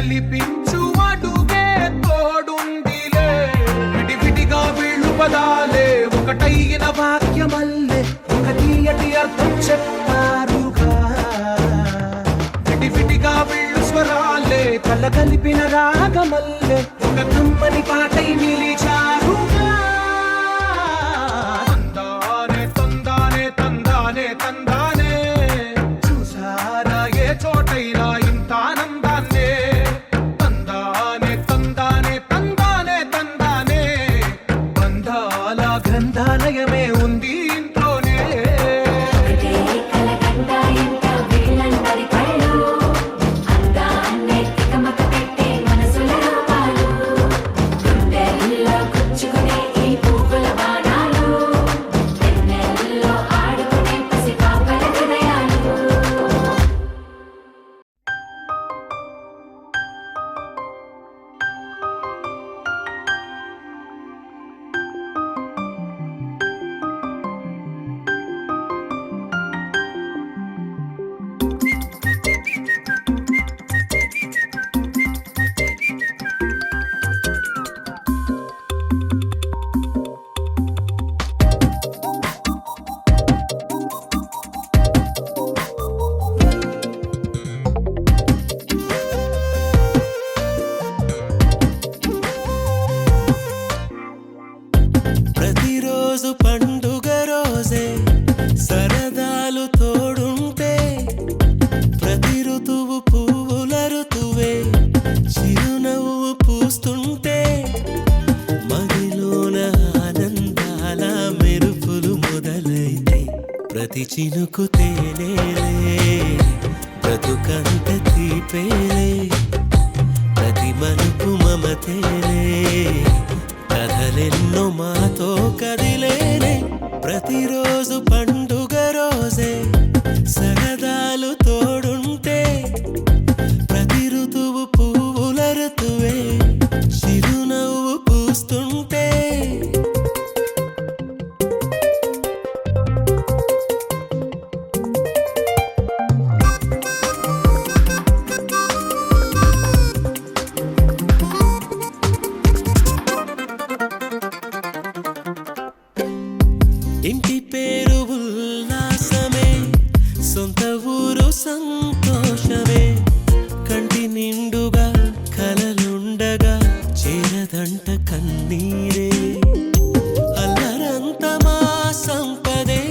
కలగలిపించు అడుగే తోడుందిలే విడివిడిగా వీళ్ళు పదాలే ఒకటైన వాక్యమల్లే ఒక తీయటి అర్థం చెప్పారుగా విడివిడిగా వీళ్ళు స్వరాలే కలగలిపిన రాగమల్లే ఒక కమ్మని పాటై నిలిచారుగా తందానే తందానే తందానే తందానే చూసారా ఏ చోటైనా ఇంత ఆనందాన్నే తందానే తందానే తందానే తందానే బంధాల గ్రంథాలయమే ఉంది ఇంట్లోనే ప్రతిరోజు పండుగ రోజే సరదాలు తోడుంటే ప్రతి ఋతువు పువ్వుల ఋతువే చిరునవ్వు పూస్తుంటే మదిలోన ఆనందాల మెరుపులు మొదలైతే ప్రతి చినుకు తేనేలే బ్రతుకంత తీపేలే ప్రతి మలుపు మమతేలే కథలెన్నో మాతో కదిలేనే ప్రతిరోజు పండుగ రోజే సరదాలు తోడుంటే ప్రతి ఋతువు పువ్వుల ఋతువే చిరునవ్వు పూస్తుంటే ఇంటి పేరు ఉల్లాసమే సొంత ఊరు సంతోషమే కంటి నిండుగా కలలుండగా చేరదంట కన్నీరే అల్లరంత మా సంపదే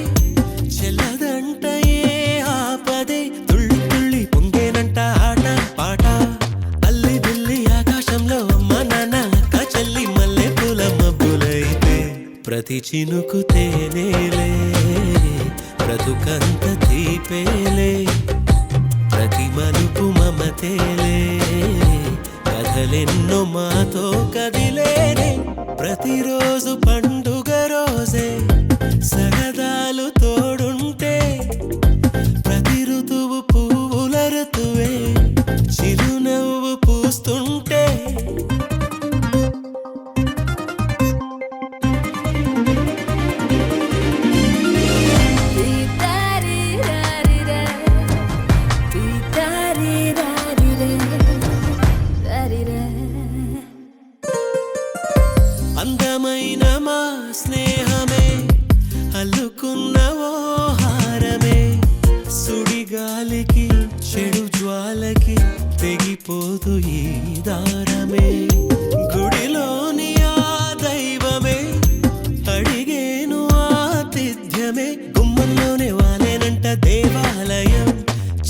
చెల్లదంట ఏ ఆపదే తుళ్ళి తుళ్ళి పొంగేనంట ఆట పాట అల్లి బిల్లి ఆకాశంలో అమ్మ నాన్న అక్క చెల్లి మల్లె పూల మబ్బులైతే ప్రతి చినుకు తేనేలే బ్రతుకంత తీపేలే ప్రతి మలుపు మమతేలే కథలెన్నో మాతో కదిలేనే ప్రతిరోజు పండుగ రోజే సరదాలు తోడుంటే ప్రతి ఋతువు పువ్వుల ఋతువే చిరునవ్వు పూస్తుంటే అందమైన మా స్నేహమే అల్లుకున్న ఓ హారమే సుడిగాలికి చెడు జ్వాలకి తెగిపోదు ఈ దారమే గుడిలోని ఆ దైవమే అడిగేను ఆతిథ్యమే గుమ్మంలోనే వాలేనంట దేవాలయం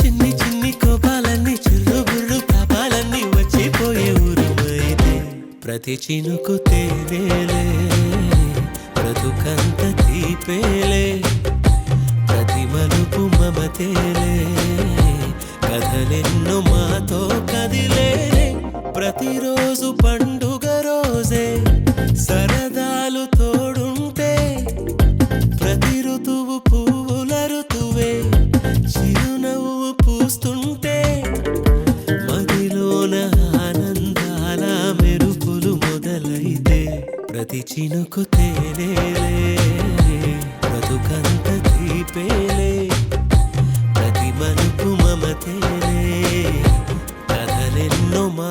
చిన్ని చిన్ని కోపాలన్నీ చిరుబుర్రు పాపాలన్నీ వచ్చిపోయే ఊరుమైతే ప్రతి చినుకు తేనేలే బ్రతుకంత తీపేలే ప్రతి మలుపు మమతేలే కథలెన్నో మాతో కదిలేనే ప్రతిరోజు పండుగ రోజే సరదాలు తోడుంటే ప్రతి ఋతువు పువ్వుల ఋతువే చిరునవ్వు పూస్తుంటే మదిలోన ఆనందాల మెరుపులు మొదలైతే ప్రతి చినుకు తేనేలే బ్రతుకంత తీపేలే ప్రతి మలుపు మమతేలే కథలెన్నో మా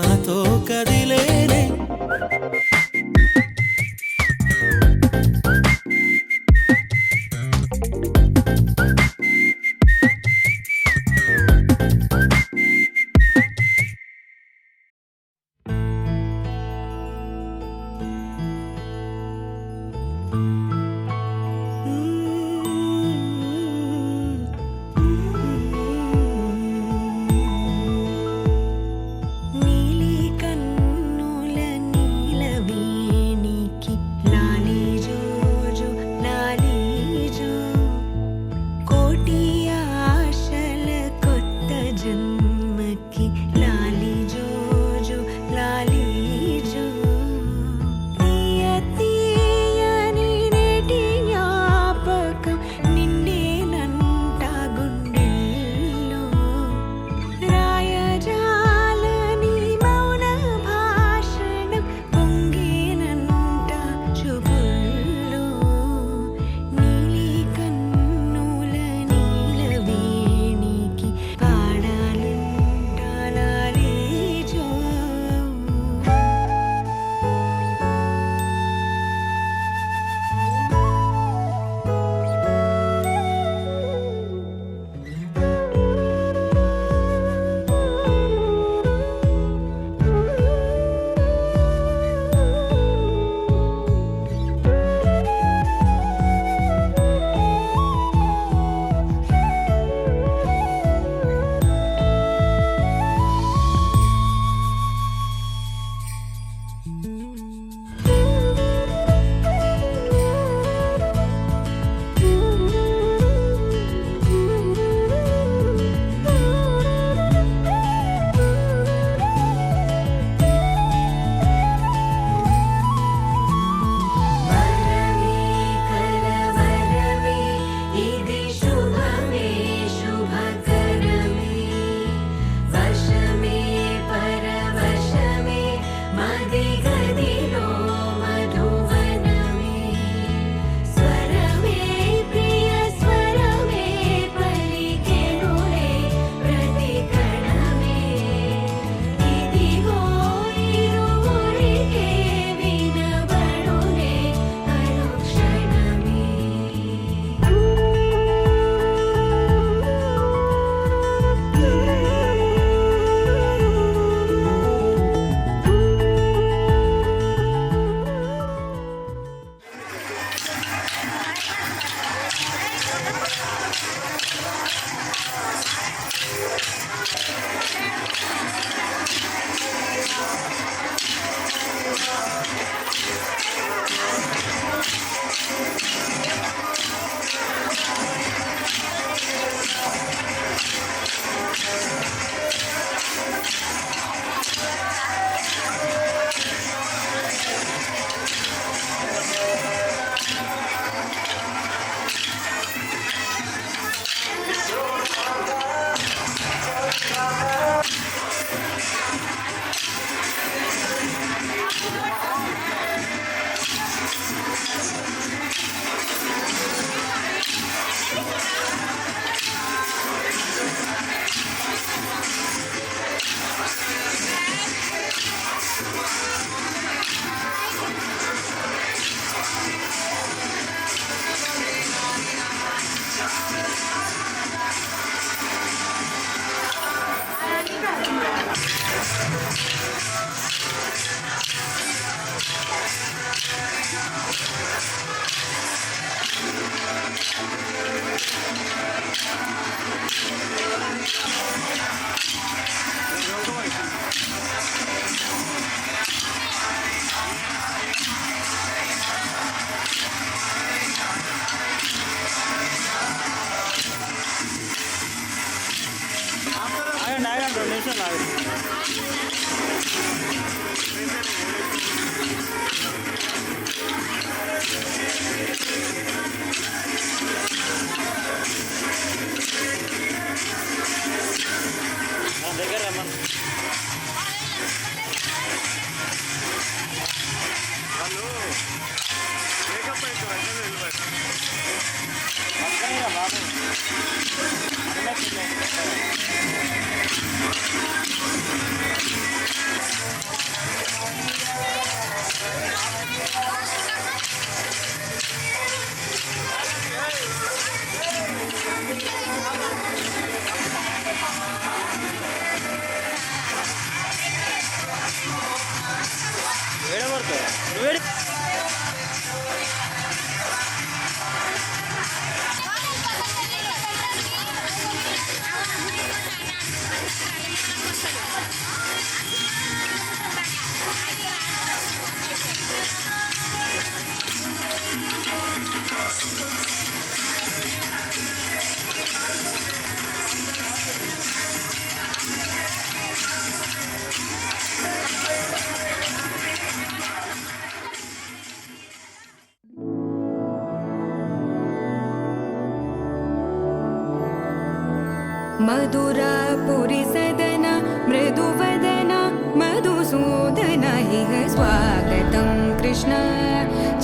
मधुरापुरी सदन मृदुवदन मधुसूदन इह स्वागतं कृष्ण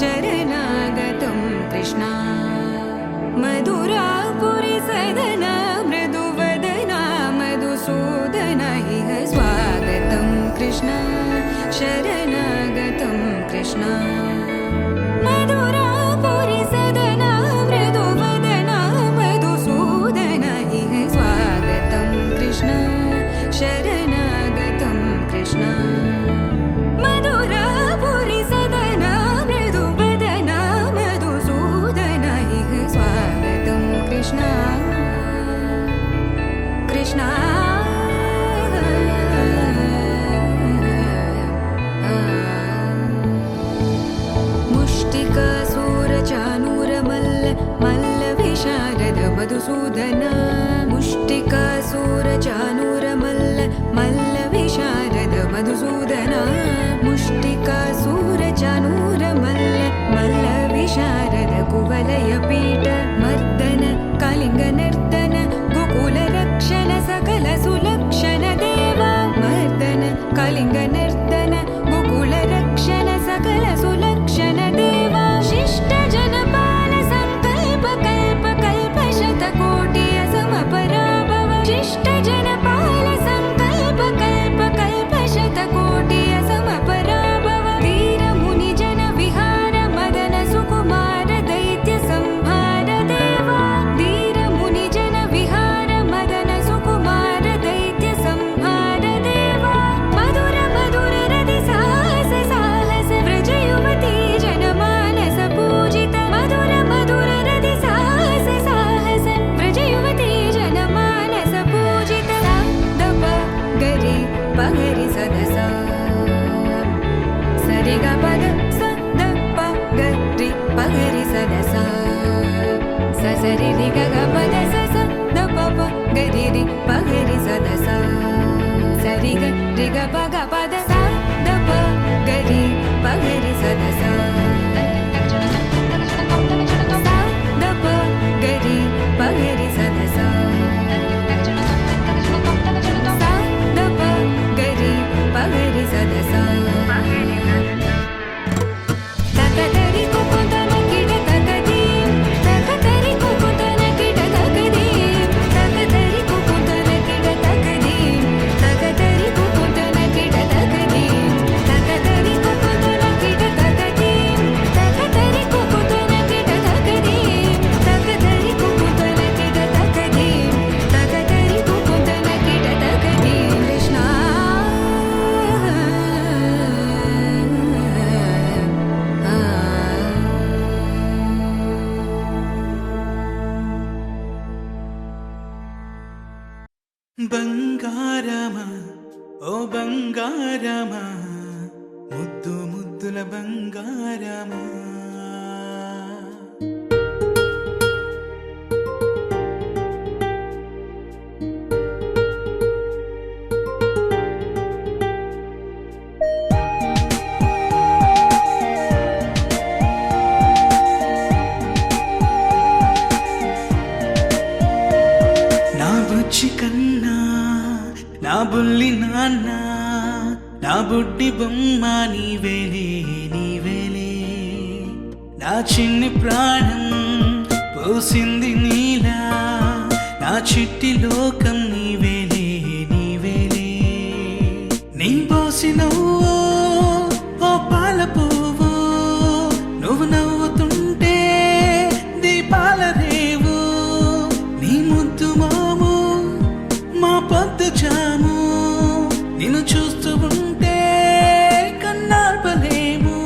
चरणागतं कृष्ण मधुरापुरी सदन मृदुवदन मधुसूदन इह स्वागतं कृष्ण शरणागतं कृष्ण मधुरापुरी सदन मृदुवदन मधुसूदन इह स्वागतं कृष्ण शरणागतं कृष्ण मधुरापुरी सदन मृदुवदन मधुसूदन इह स्वागतं कृष्ण कृष्ण मुष्टिकासूरचानूरमल्ल मल्लविशारद मधुसूदन मुष्टिकासूरचानूरमल्ल मल्लविशारद मधुसूदन मुष्टिकासूरचानूरमल्ल मल्लविशारद कुवलयपीठ मर्दन कलिङ्गनर्दन गोकुलरक्षण सकल सुलक्षण देवा मर्दन कलिङ्गनर्दन गोकुलरक्षण सकल सुलक्षण देवा शिष्ट जनपाल संकल्प कल्प कल्प शतकोटि असमपराभव शिष्ट जनपाल संकल्प कल्प कल्प शतकोटि असमपराभव वीर मुनि जन विहार मदन सुकुमार दैत्य संहार देवा वीर मुनि जन विहार मदन सुकुमार दैत्य संहार देवा मधुर मधुर रति साहस साहस व्रज युवती जनमानस पूजित मधुर मधुर रति साहस साहस व्रज युवती जनमानस पूजित दप गरि पगरि सदस सरि ग पद स द प गरि पगरि सदस स सरि रि ग ग पद स स द प प गरि रि पगरि सदस सरि ग रि ग प ग पद स द प गरि पगरि सदस द प गरि पगरि सदस द प गरि पगरि सदस तकतरि कुकुतन किड तकदीं तकतरि कुकुतन किड तकदीं तकतरि कुकुतन किड तकदीं तकतरि कुकुतन किड तकदीं तकतरि कुकुतन किड तकदीं तकतरि कुकुतन किड तकदीं तकतरि कुकुतन किड तकदीं तकतरि कुकुतन किड तकदीं कृष्ण బంగారమా ఓ బంగారమా ముద్దు ముద్దుల బంగారమా. 「నా బుడ్డి బొమ్మ నీవేలే నీవేలే, నా చిన్ని ప్రాణం పోసింది నీలా, నా చిట్టి లోకం నీవేలే నీవేలే. నీ పోసినవ్వు ఓ పాల పువ్వు, నువ్వు నవ్వుతుంటే దీపాల రేవు, నీ ముద్దు మోము మా పొద్దు జాము, నిన్ను చూస్తూ ఉంటే కన్నార్పలేము.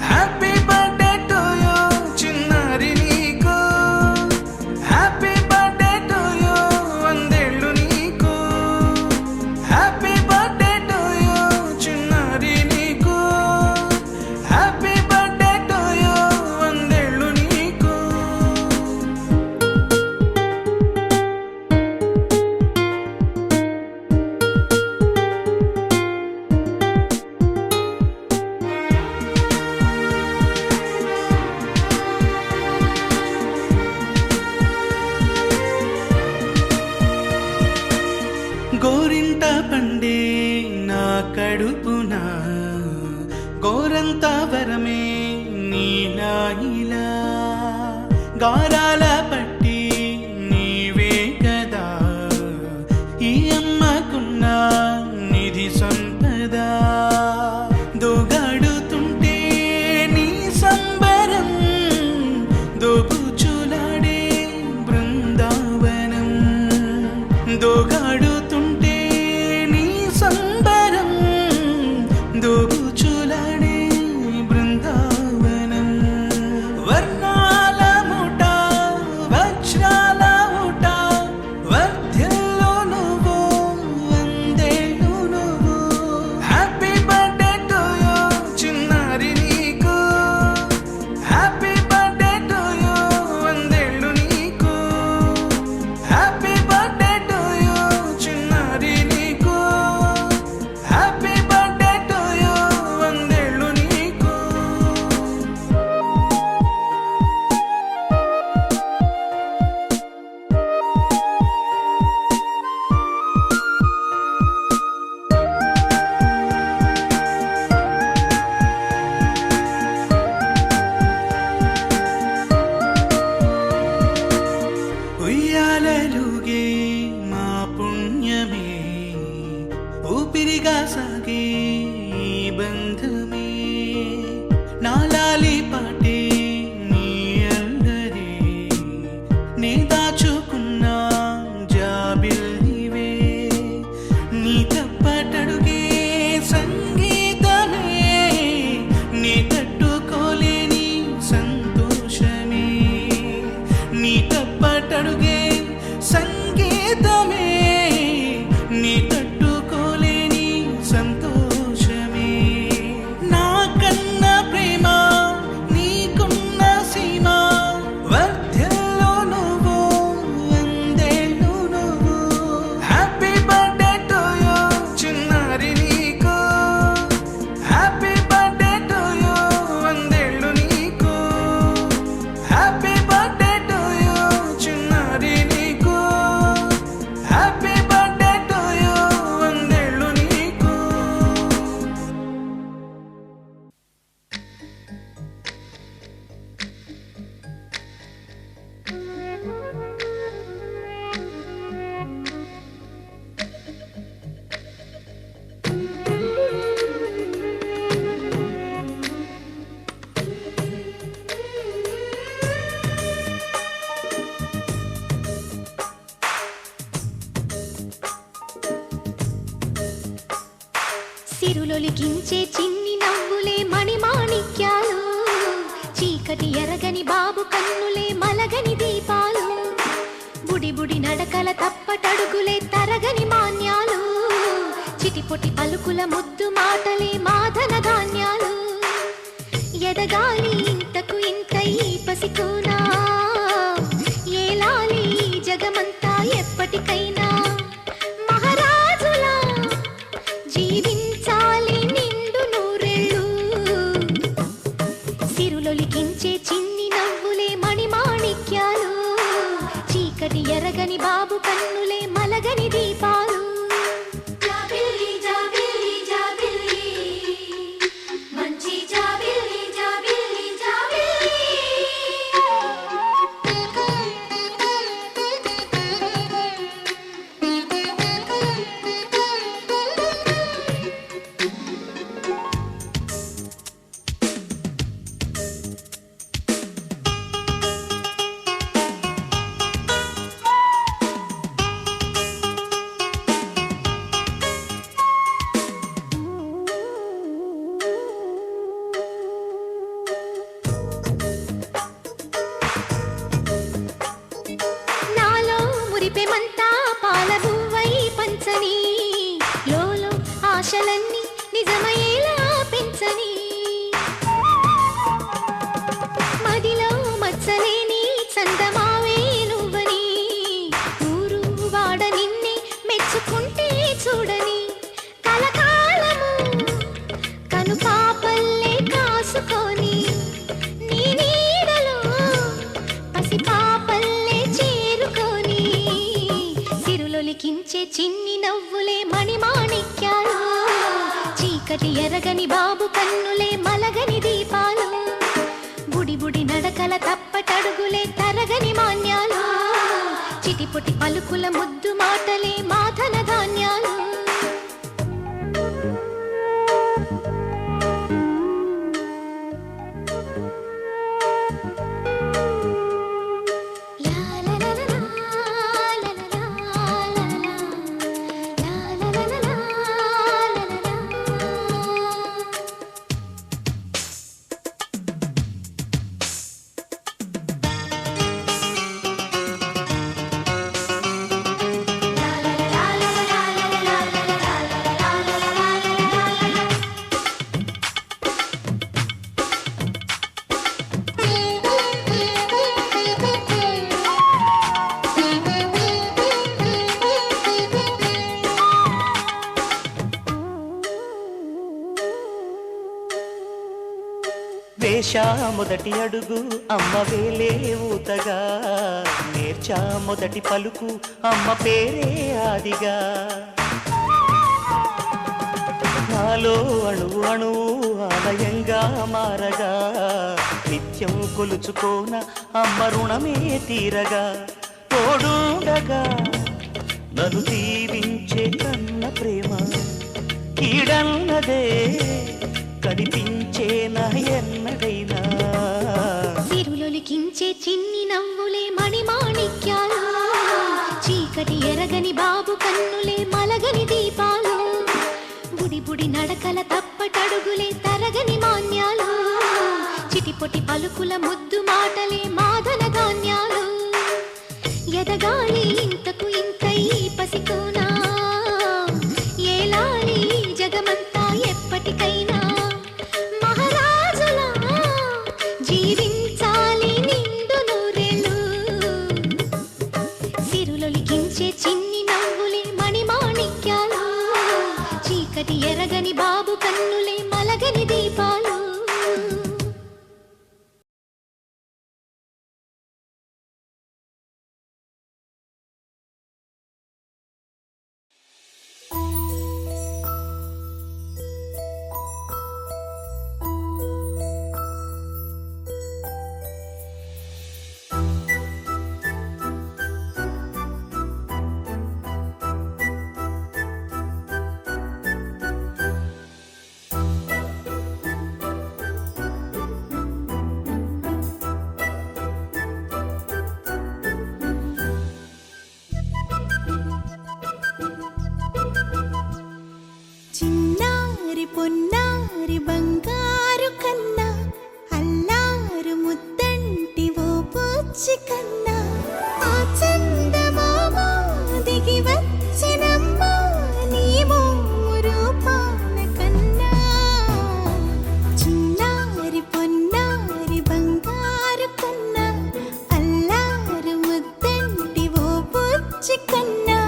హ్యాపీ బర్త్డే టు యూ చిన్నారి నీకు, హ్యాపీ బర్త్డే టు యూ వందేళ్ళు నీకు, హ్యాపీ బర్త్డే టు యూ చిన్నారి నీకు, హ్యాపీ బర్త్డే టు యూ వందేళ్ళు నీకు. గోరింట పండే నా కడుపున గోరంత వరమే నీలా ఇలా, గారాల పట్టి నీవే కదా ఈ అమ్మకున్న నిధి సంపద. దోగాడుతుంటే నీ సంబరం, దోబుచులాడే బృందావనం, దోగాడుతుంటే నీ సంబరం, దోబుచులాడే బృందావనం. వర్ణాల ముఠ వజ్రాల ఊట, వర్ధ్యంలో నువ్వు వందేళ్ళు నువ్వు. హ్యాపీ బర్త్డే టు యూ చిన్నారి నీకు, హ్యాపీ బర్త్డే టు యూ వందేళ్ళు నీకు, హ్యాపీ బర్త్డే టు యూ చిన్నారి నీకు, హ్యాపీ బర్త్డే టు యూ వందేళ్ళు నీకు. ఉయ్యాలలుగే మా పుణ్యమే, ఊపిరిగా సాగే ఈ బంధమే, నాలాలి పాటే నీ అల్లరే, నే దాచుకున్న జాబిల్లివే, నీ తప్పటడుగే సంగీతమే, నీ తట్టుకోలేని సంతోషమే, నీ తప్పటడుగే సంగీతమే, నీ తట్టుకోలేని సంతోషమే. నా కన్న ప్రేమ నీకున్న సీమ, వర్ధ్యంలో నువ్వు వందేళ్ళు నువ్వు. హ్యాపీ బర్త్డే టు యూ చిన్నారి నీకు, హ్యాపీ బర్త్డే టు యూ వందేళ్ళు నీకు, హ్యాపీ బర్త్డే టు యూ చిన్నారి నీకు, హ్యాపీ బర్త్డే టు యూ వందేళ్ళు నీకు. సిరులొలికించే చిన్ని నవ్వులే మణిమాణిక్యాలు, చీకటి ఎరగని బాబు కన్నులే మలగని దీపాలు, బుడి బుడి నడకల తప్పటడుగులే తరగని మాన్యాలు, చిటిపొటి పలుకుల ముద్దు మాటలే మాధన ధాన్యాలు. ఎదగాలి ఇంతకు ఇంత ఈ పసికోనా, ఏలాలి ఈ జగమంతా ఎప్పటికైనా, మహారాజులా జీవించాలి నిండు నూరేళ్ళు. సిరులొలికించే చిన్ని నవ్వులే మణిమాణిక్యాలు, చీకటి ఎరగని బాబు కన్నులే మలగని దీపాలు. జాబిల్లి జాబిల్లి ఆశలన్నీ నిజమయ్యేలా పెంచని మదిలో మచ్చలేని చందమావే నువ్వని ఊరు వాడ నిన్నే మెచ్చుకుంటే చూడని కలకాలము కను పాపల్లే కాసుకొని నీ నీడలో పసి పాపల్లే చేరుకొని సిరులొలికించే చిన్ని నవ్వులే మణిమాణిక్యాలు చీకటి ఎరగని బాబు కన్నులే మలగని దీపాలు బుడి బుడి నడకల తప్పటడుగులే తరగని మాన్యాలు చిటిపుటి పలుకుల ముద్దు మాటలే మాధన ధాన్యాలు వేశా మొదటి అడుగు అమ్మ వేలే ఊతగా నేర్చా మొదటి పలుకు అమ్మ పేరే ఆదిగా నాలో అణువు అణువు ఆలయంగా మారగా నిత్యం కొలుచుకోన అమ్మ రుణమే తీరగా తోడుండగా నన్ను దీవించే కన్న ప్రేమ కీడన్నదే కనిపించేనా ఎన్నడైనా సిరులొలికించే చిన్ని నవ్వులే మణిమాణిక్యాలు చీకటి ఎరగని బాబు కన్నులే మలగని దీపాలు బుడి బుడి నడకల తప్పటడుగులే తరగని మాన్యాలు చిటిపొటి పలుకుల ముద్దు మాటలే మాధన ధాన్యాలు ఎదగాలి ఇంతకు ఇంత ఈ పసికోనా ఏలాలి జగమంతా ఎప్పటికైనా జీవించాలి నిండు నూరేళ్ళు సిరులొలికించే చిన్ని నవ్వులే మణిమాణిక్యాలు చీకటి ఎరగని బాబు కన్నులే మలగని దీపాలు చిన్నారి పొన్నారి బంగారు కన్నా అల్లారు ముద్దంటి ఓ పూచి కన్నా ఆ చందమామ దిగి వచ్చినమ్మ నీ మోము రూపాన కన్నా చిన్నారి పొన్నారి బంగారు కన్నా అల్లారు ముద్దంటి ఓ పూచి కన్నా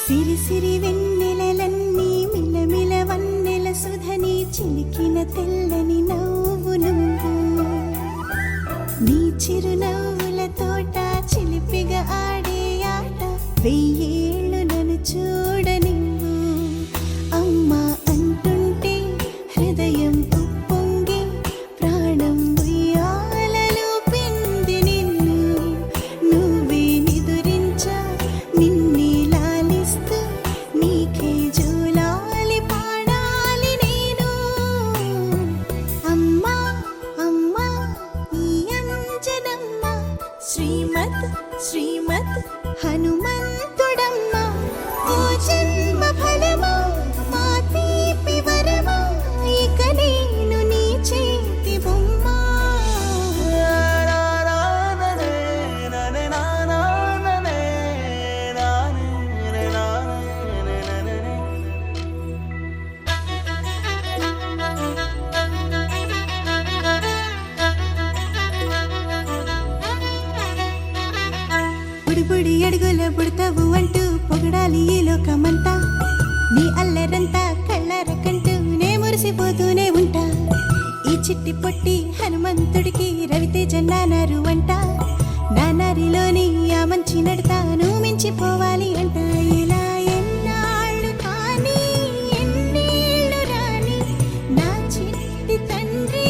సిరి సిరి వెన్నెలలన్నీ మిలమిల వన్నెల సుధని చిలికిన తెల్లని నవ్వు నువ్వు నీ చిరునవ్వుల తోట చిలిపిగా ఆడే ఆట వెయ్యేళ్ళు నన్ను చూడ నువ్వు అమ్మా అంటుంటే హృదయం ఉప్పొంగి ప్రాణం శ్రీమద్ శ్రీమద్ హనుమంతుడమ్మ ఓ జన్మ ఫలమా మా తీపి వరమా ఇక నేను నీ చేతి బొమ్మ బుడి అడుగుల బుడతావు అంటూ పొగడాలి ఈ లోకమంతా నీ అల్లరంతా కళ్ళారకంటూ నే మురిసిపోతూనే ఉంటా ఈ చిట్టి పొట్టి హనుమంతుడికి రవితేజ నానారు అంట నానారిలోని ఆ మంచి నడతాను మించిపోవాలి అంట ఇలా ఎన్నాళ్ళు కానీ ఎన్నేళ్ళు రాని నా చిట్టి తండ్రి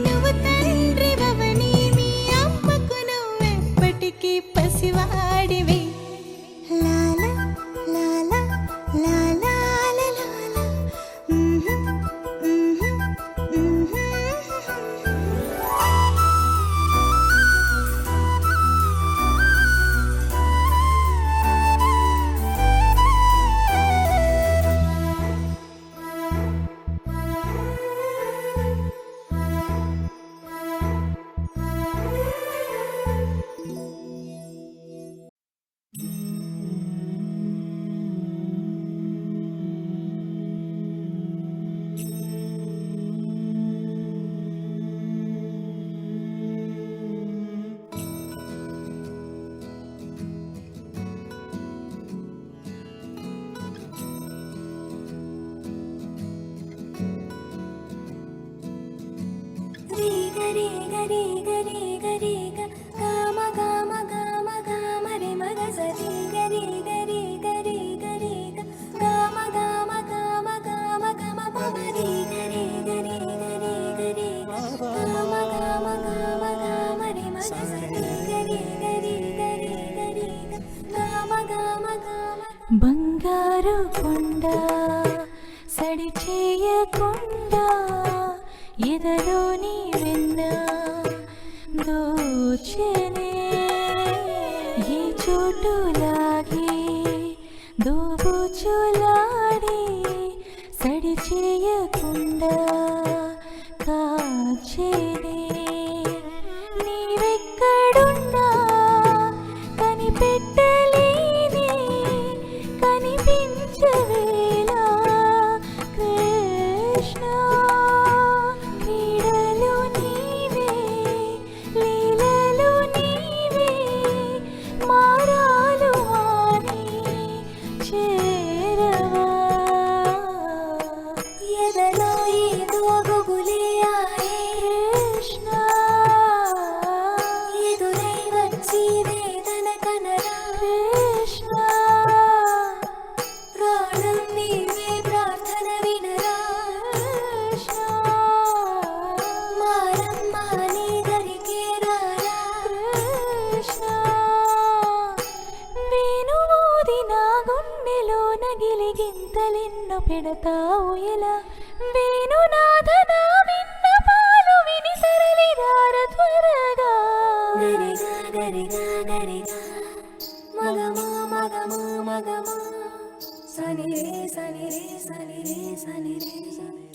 నువ్వు తండ్రి భవని మీ అమ్మకు నువ్వెప్పటికీ పసివాడివి లాల లాల లాల లాల బంగారు కొండ సడి చేయకుండా ఎదలోని వెన్న దోచనే ఏ చోటు లాగి దోబుచులాడి సడి చేయకుండా కాచేనే నీవెక్కడున్నా కనిపెట్టలేని కనిపించవేలా కృష్ణ క్రీడలు నీవే లీలలు నీవే మారాలు అని చేరవా ఎదలో ఏదో గుబులే ఆడే కృష్ణ ఎదురై వచ్చి వేదన కనరా కృష్ణ ప్రాణం నీవే ప్రార్థన వినరా కృష్ణ మారమ్మా నీ దరికే రారా కృష్ణ వేణువూది నా గుండెలో నగిలి గింతలెన్నో పెడతావు ఎలా వేణునాథ నా విన్నపాలు విని తరలి రార త్వరగా గరిగా గరిగా గరిగా మగమా మగమా మగమా సని రే సని రే సని రే సని రే సని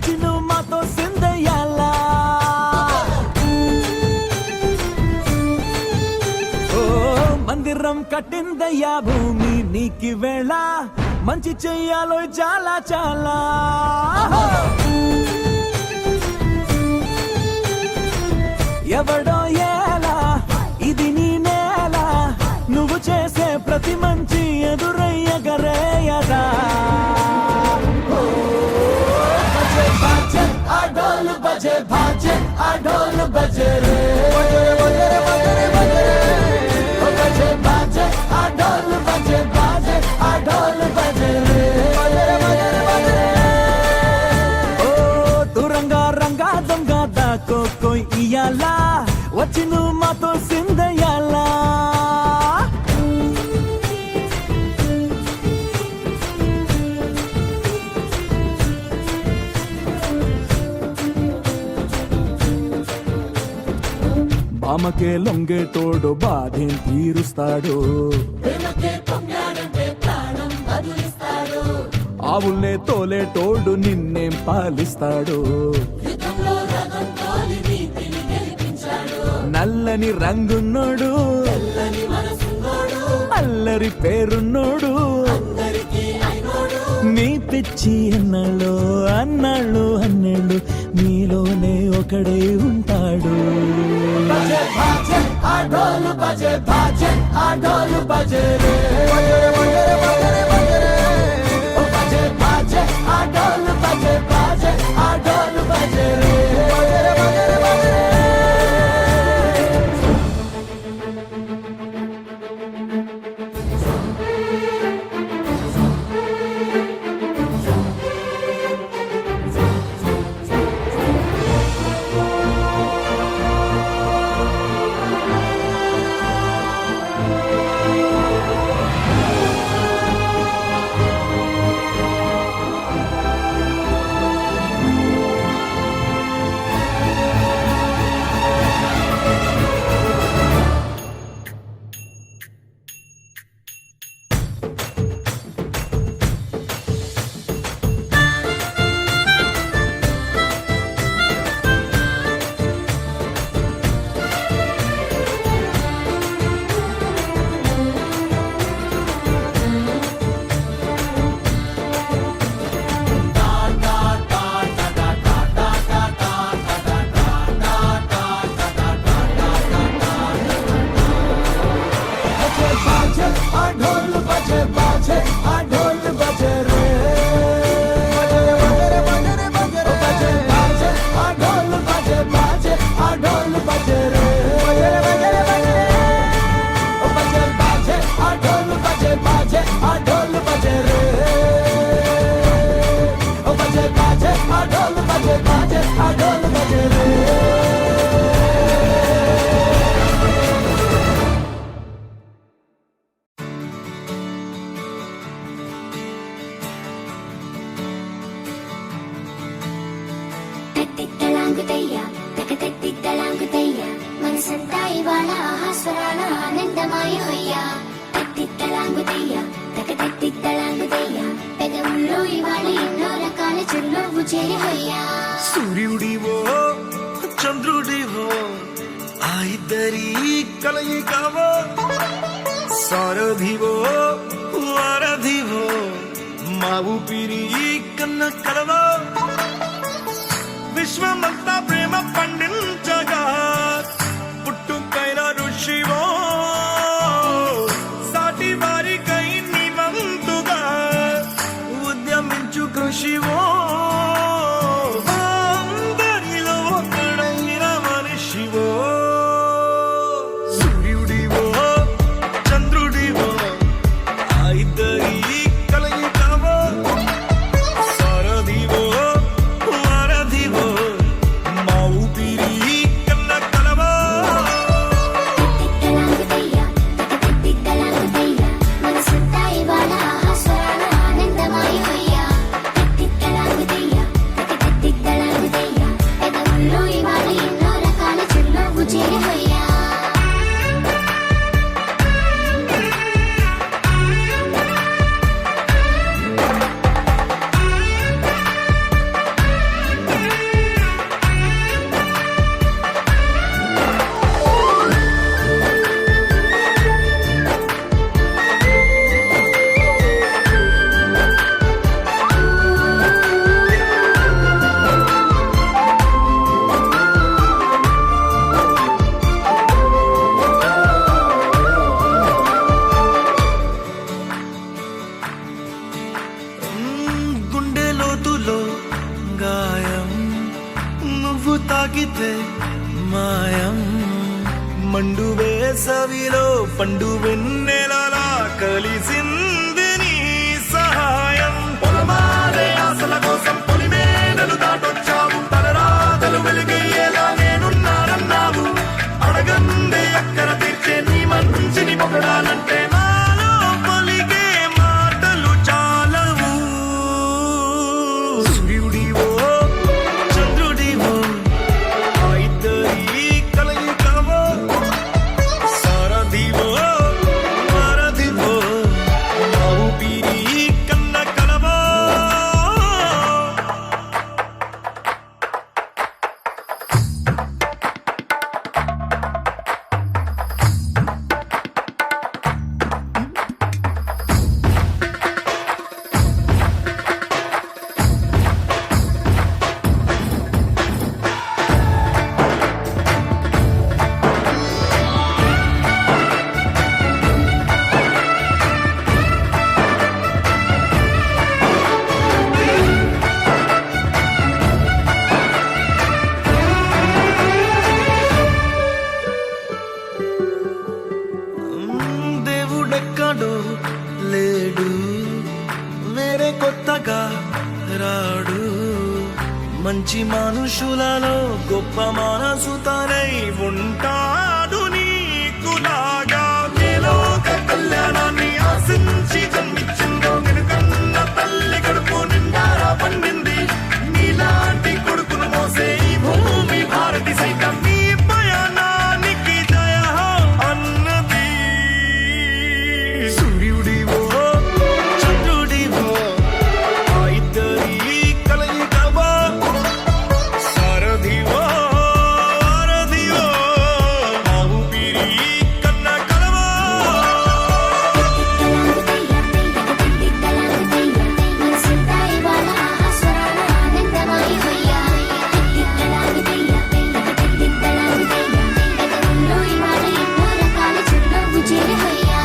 వచ్చి నువ్వు మాతో సిందయ్యాలా ఓ మందిరం కట్టిందయ్యా భూమి నీకి వేళ మంచి చెయ్యాలో చాలా చాలా ఎవడో ఎలా ఇది నీ నేల నువ్వు చేసే ప్రతి మంచి ఎదురయ్యగరేయదా బజే బాజే ఆ డోలు బజే బాజే ఆ డోలు బజే రే బజే బజే బజే బజే బాజే ఆ డోలు బజే బాజే ఆ డోలు బజే రే బజే బజే ఓ తురంగా రంగా దొంగ దాకో కోయి ఇయాలా వచ్చి నువ్వు మాతో సిందయ్యాలా బామకే లొంగేటోడు బాధేం తీరుస్తాడు ఆవుల్నే తోలేటోడు నిన్నేం పాలిస్తాడు నల్లని రంగున్నోడు అల్లరి పేరున్నోడు నీ పిచ్చి అన్నాళ్ళు అన్నాళ్ళు అన్నేళ్ళు నీలోనే ఒకడే ఉంటాడు బజే బాజే ఆ డోలు బజే బాజే ఆ డోలు బజే రే బజే బాజే ఆ డోలు బజే బాజే ఆ డోలు బజే రే మనసంతా ఇవాళ ఆహాస్వరాల ఆనందమాయ హొయ్యా తట్టిత్తలాంగుతయ్యా తకతట్టిత్తలాంగుతయ్యా పెదవుల్లో ఇవాళ ఎన్నో రకాల చిరునవ్వు చేరి హొయ్యా సూర్యుడివో చంద్రుడివో ఆ ఇద్దరి కలయికవో సారథివో వారధివో మా ఊపిరి కన్న కలవో విశ్వమంతా ప్రేమ పండించగా పుట్టుకైన ఋషివో సాటి వారికై నివంతుగా ఉద్యమించు కృషివో అందరిలో ఒకడైన మనిషివో సూర్యుడివో చంద్రుడివో ఆ ఇద్దరి కలయికవో సారథివో వారధివో మా ఊపిరి కన్న కలిసింది నీ సహాయం పొలమారే ఆశల కోసం పొలిమేనలు దాటొచ్చావు తలరాతలు వెలుగయ్యేలా నేనున్నానన్నావు అడగందే అక్కర తీర్చే నీ మంచిని పొగడాలంటే నాలో పలికే మాటలు చాలవు సూర్యుడివో చంద్రుడివో ఆ ఇద్దరి కలయికవో సారథివో వారధివో నా ఊపిరి కన్న కలవో దేవుడెక్కడో లేడు వేరే కొత్తగా రాడు మంచి మనుషులలో గొప్ప మనసు తనై ఉంటాడు నీకులాగా నేలోక కళ్యాణాన్ని ఆశించి జన్మించిందో వెనుకన్న తల్లి కడుపు నిండారా పండింది నీలాంటి కొడుకును మోసే ఈ భూమి భారతి సైతం నీ పయనానికి జయ అన్నది సూర్యుడివో చంద్రుడివో ఆ ఇద్దరి కలయికవో సారథివో వారధివో నా ఊపిరి కన్న కలవో మనసుంతా ఇవాళ ఆస్వరాల ఆనందమాయి హొయ్యా తిత్తలాగుతయ్యా తిత్తలాగుతయ్యా పెదవుల్లో ఇవాళ ఎన్నో రకాల చిరునవ్వు చేరి హొయ్యా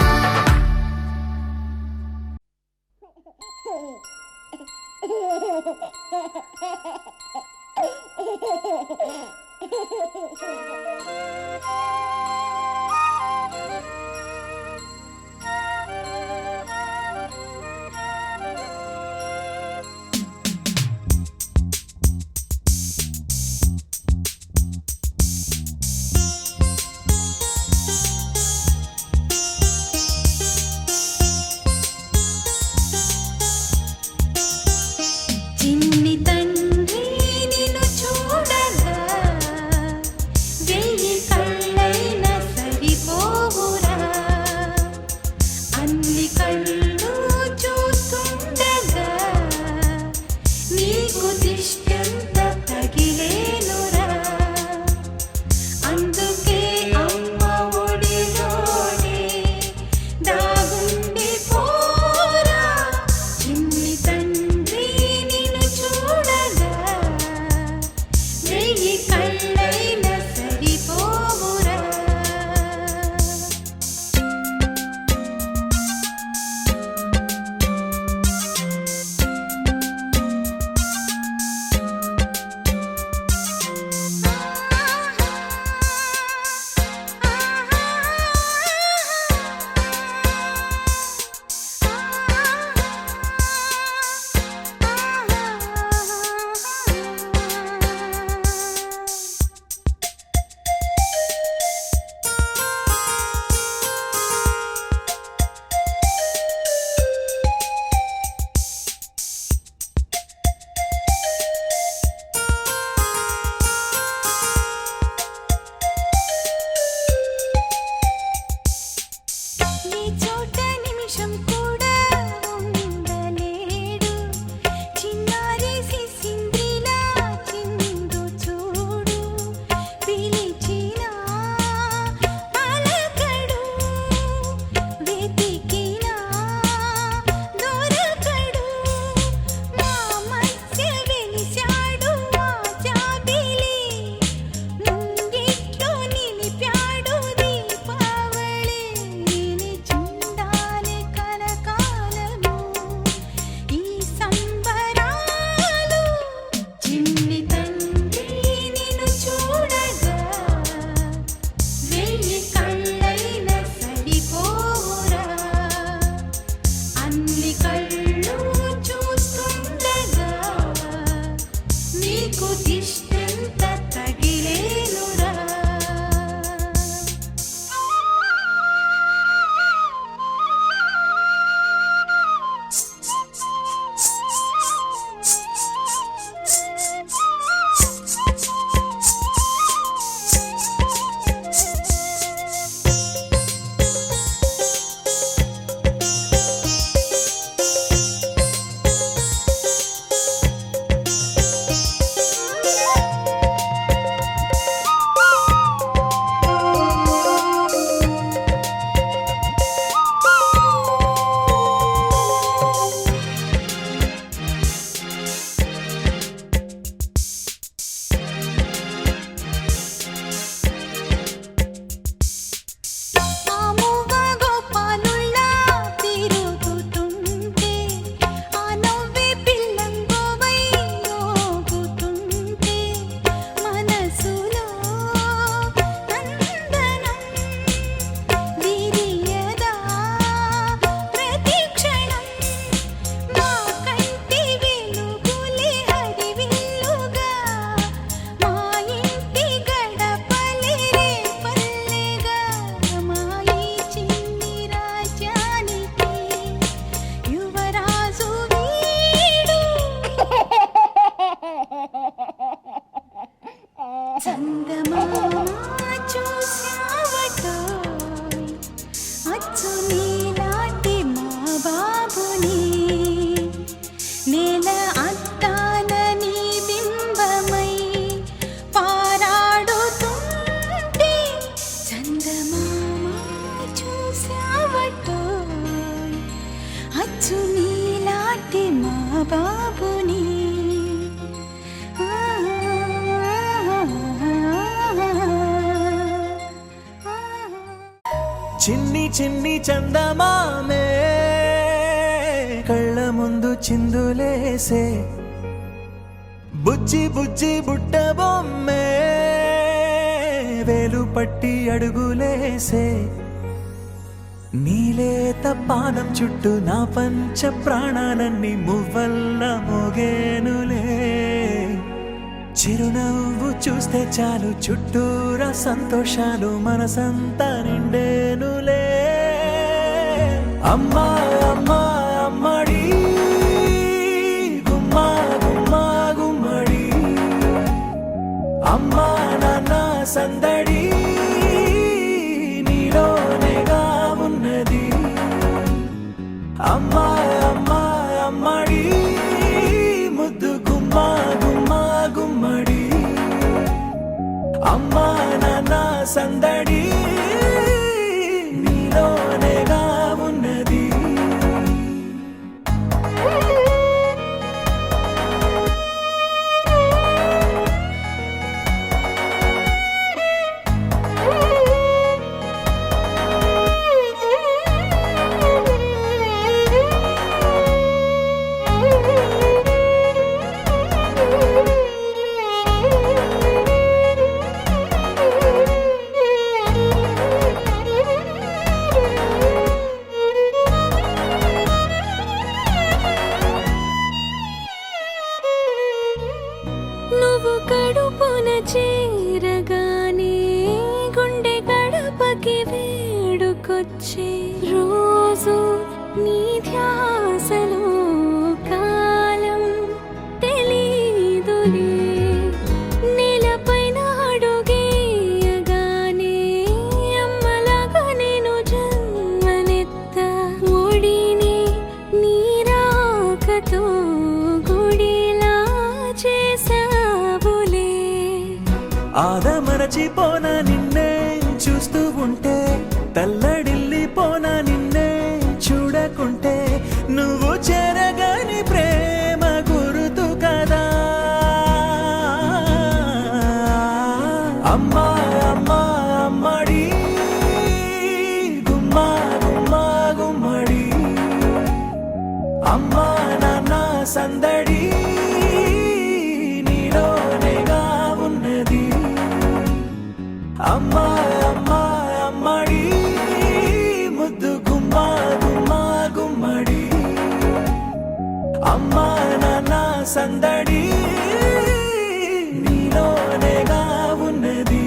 చిన్ని తండ్రి నిన్ను చూడగా వెయ్యి కళ్ళైన సరిపోవురా నీలాంటి మా బాబుని నేల అద్దాల నీ బింబమై పారాడుతుంటే చందమామ చూసావటో అచ్చు నీలాంటి మా బాబుని చిన్ని చిన్ని చందమామే కళ్ళ ముందు చిందులేసే బుజ్జి బుజ్జి బుట్ట బొమ్మే వేలు పట్టి అడుగులేసే నీలేత పాదం చుట్టూ నా పంచ ప్రాణాలన్నీ మువ్వల్ల మోగేనులే చిరునవ్వు చూస్తే చాలు చుట్టూరా సంతోషాలు మనసంతా నిండేనులే అమ్మా అమ్మా అమ్మడి గుమ్మా గుమ్మా గుమ్మడి అమ్మా నాన్న సందడి నీలోనేగా ఉన్నది అమ్మా అమ్మా అమ్మడి ముద్దు గుమ్మా గుమ్మా గుమ్మడి అమ్మా నాన్న సందడి నీలోనేగా ఉన్నది నువ్వు కడుపున చేరగానే గుండె గడపకి వేడుకొచ్చే రోజు నీ ధ్యాసలో కాలం తెలీదులే నేలపైన అడుగేయగానే అమ్మలాగా నేను జన్మనెత్త ఒడిని నీ రాకతో గుడిలా చేసావులే ఆదమరచిపోన నిన్నే చూస్తూ ఉంటే తల్లడిల్లిపోన నిన్నే చూడకుంటే నువ్వు చెరగని ప్రేమ గురుతు కదా అమ్మా అమ్మా అమ్మడి గుమ్మా గుమ్మా గుమ్మడి అమ్మా నాన్న సందడి నీలోనేగా ఉన్నది అమ్మా అమ్మా అమ్మడి ముద్దు గుమ్మా గుమ్మా గుమ్మడి అమ్మా నాన్న సందడి నీలోనేగా ఉన్నది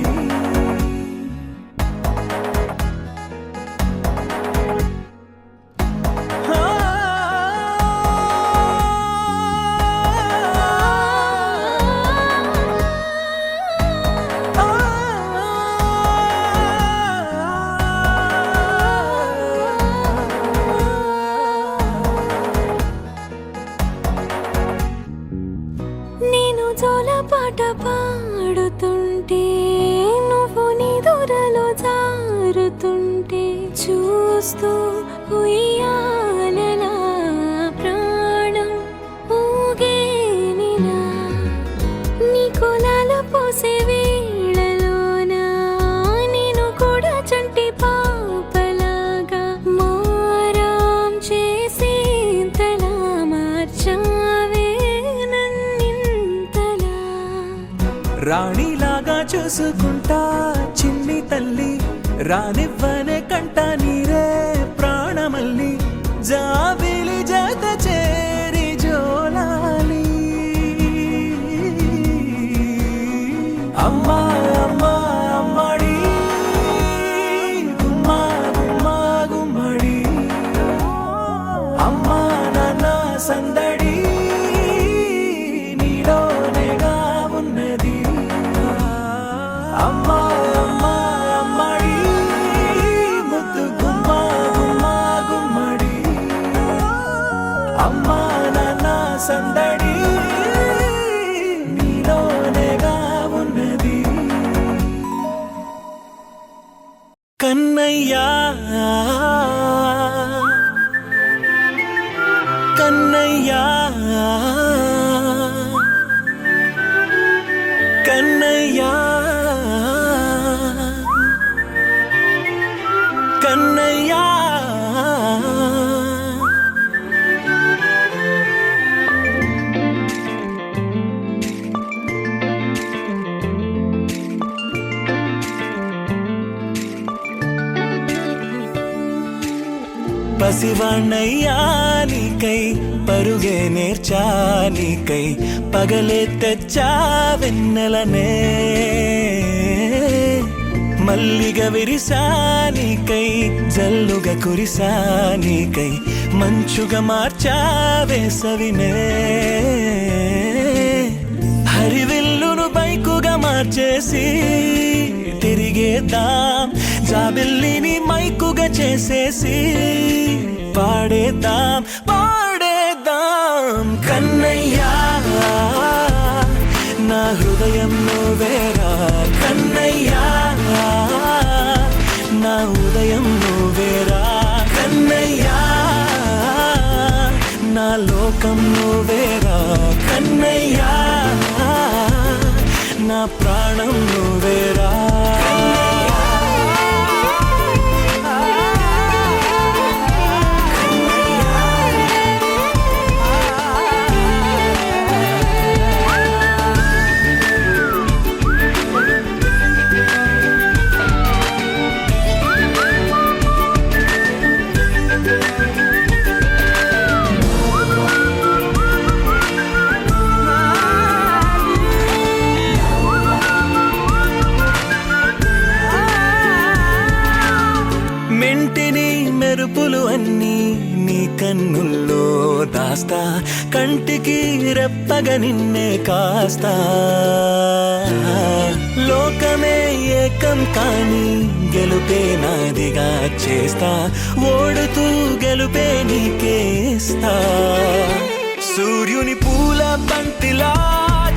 నేను జోలపాట పాడుతుంటే నువ్వు నిదురలో జారుతుంటే చూస్తూ ఉయ్యాలలా ప్రాణం ఊగేనిలా నీ కులాల పోసే వేళలోన నేను కూడా చంటి పాపలాగా మారాం చేసేంతలా మార్చావే నన్నింతలా రాణిలాగా చూసుకుంటా చిన్ని తల్లి రానివ్వనే కంట నీరే ప్రాణమల్లి జాబిలి జత చేరి జోలాలి అమ్మా అమ్మా అమ్మడి గుమ్మా గుమ్మా గుమ్మడి అమ్మా నాన్న సందడి నీలోనేగా ఉన్నది అమ్మా అమ్మా అమ్మడి ముద్దు గుమ్మా గుమ్మా కన్నయ్యా కన్నయ్యా కన్నయ్యా పసివాణ్ణయ్యా నీకై పరుగే నేర్చా నీకై పగలే తెచ్చా వెన్నెలనే మల్లిగ విరిసా నీకై జల్లుగా కురిసా నీకై మంచుగా మార్చా వేసవినే హరివిల్లును బైకుగా మార్చేసి తిరిగేద్దాం జాబిల్లిని మైకుగా చేసేసి పాడేద్దాం పాడేద్దాం కన్నయ్యా నా హృదయం నువ్వేరా కన్నయ్యా నా ఉదయం నువ్వేరా కన్నయ్యా నా లోకం నువ్వేరా కన్నయ్యా నా ప్రాణం నువ్వేరా మెంటిని మెరుపులు అన్నీ నీ కన్నుల్లో దాస్తా కంటికి రెప్పగా నిన్నే కాస్తా లోకమే ఏకం కాని గెలుపే నాదిగా చేస్తా ఓడుతూ గెలుపే నీకేస్తా సూర్యుని పూల బంతిలా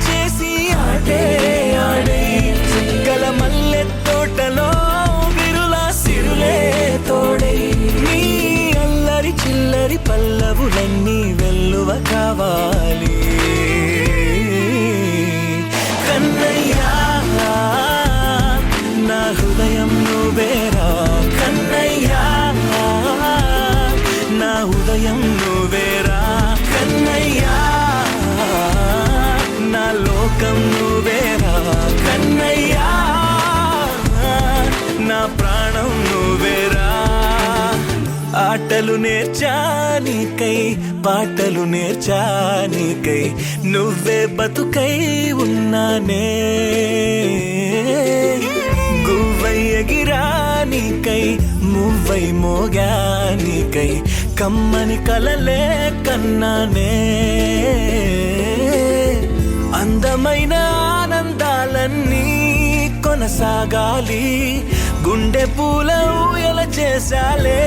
చేసి ఆడే ఆడే చుక్కల మల్లె తోటలో సిరులే తోడై నీ అల్లరి చిల్లరి పల్లవులన్నీ వెల్లువ కావాలి కన్నయ్యా నా హృదయం నువ్వేరా కన్నయ్యా నా ఉదయం నువ్వేరా కన్నయ్యా నా లోకం నువ్వేరా కన్నయ్యా నా ప్రాణం నువ్వేరా ఆటలు నేర్చా నీకై పాటలు నేర్చా నీకై నువ్వే బతుకై ఉన్నానే గువ్వై ఎగిరా నీకై మువ్వై మోగా నీకై కమ్మని కలలే కన్నానే అందమైన ఆనందాలన్నీ కొనసాగాలి గుండె పూల ఊయల చేసాలే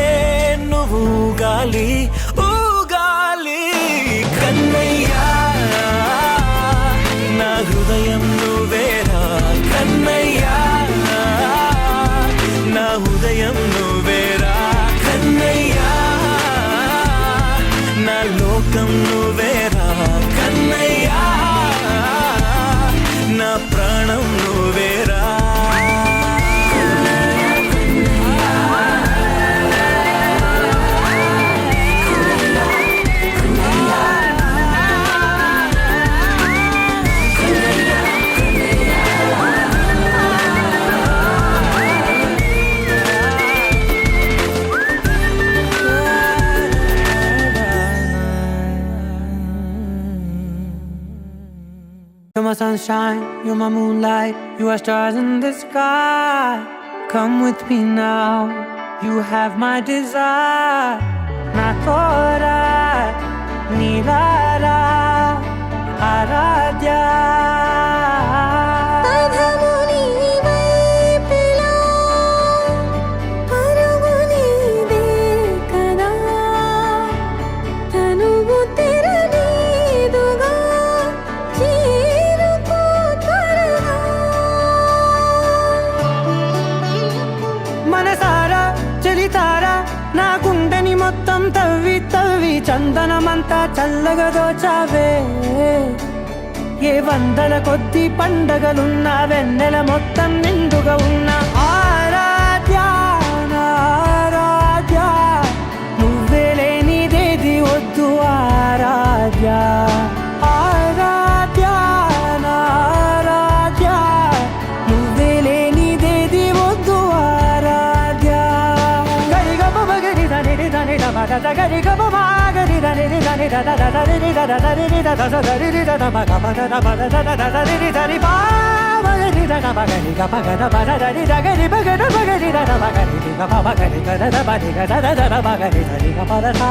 నువ్వు ఊగాలి ఊగాలి కన్నయ్యా నా హృదయం నువ్వేరా కన్నయ్యా నా ఉదయం నువ్వేరా కన్నయ్యా నా లోకం నువ్వేరా కన్నయ్యా నా ప్రాణం నువ్వేరా You're my sunshine, you're my moonlight, you are stars in the sky. Come with me now, you have my desire. Nakora, Nilara, Aradhya. మనసారా చలితారా నా గుండెని మొత్తం తవ్వి తవ్వి చందనమంతా చల్లగా దోచావే ఏ వందల కొద్ది పండగలున్న వెన్నెల మొత్తం నిండుగా ఉన్న ఆరాధ్య నా ఆరాధ్య నువ్వే లేనిదేది వద్దు ఆరాధ్య ఆరాధ్య నా ఆరాధ్య నువ్వే లేనిదేది వద్దు ఆరాధ్య గరిగ బగరి దని దని దబద గరిగ బగరి దని దని దద దని దద దని దద దని దద బగ బగ దబద దద దని దని బా బగరి దద బగరి గ బగ దబద దని దగరి బగ బగరి దద బగరి గ బగరి గ దద బగరి గ దద దద బగరి దని గ పద సా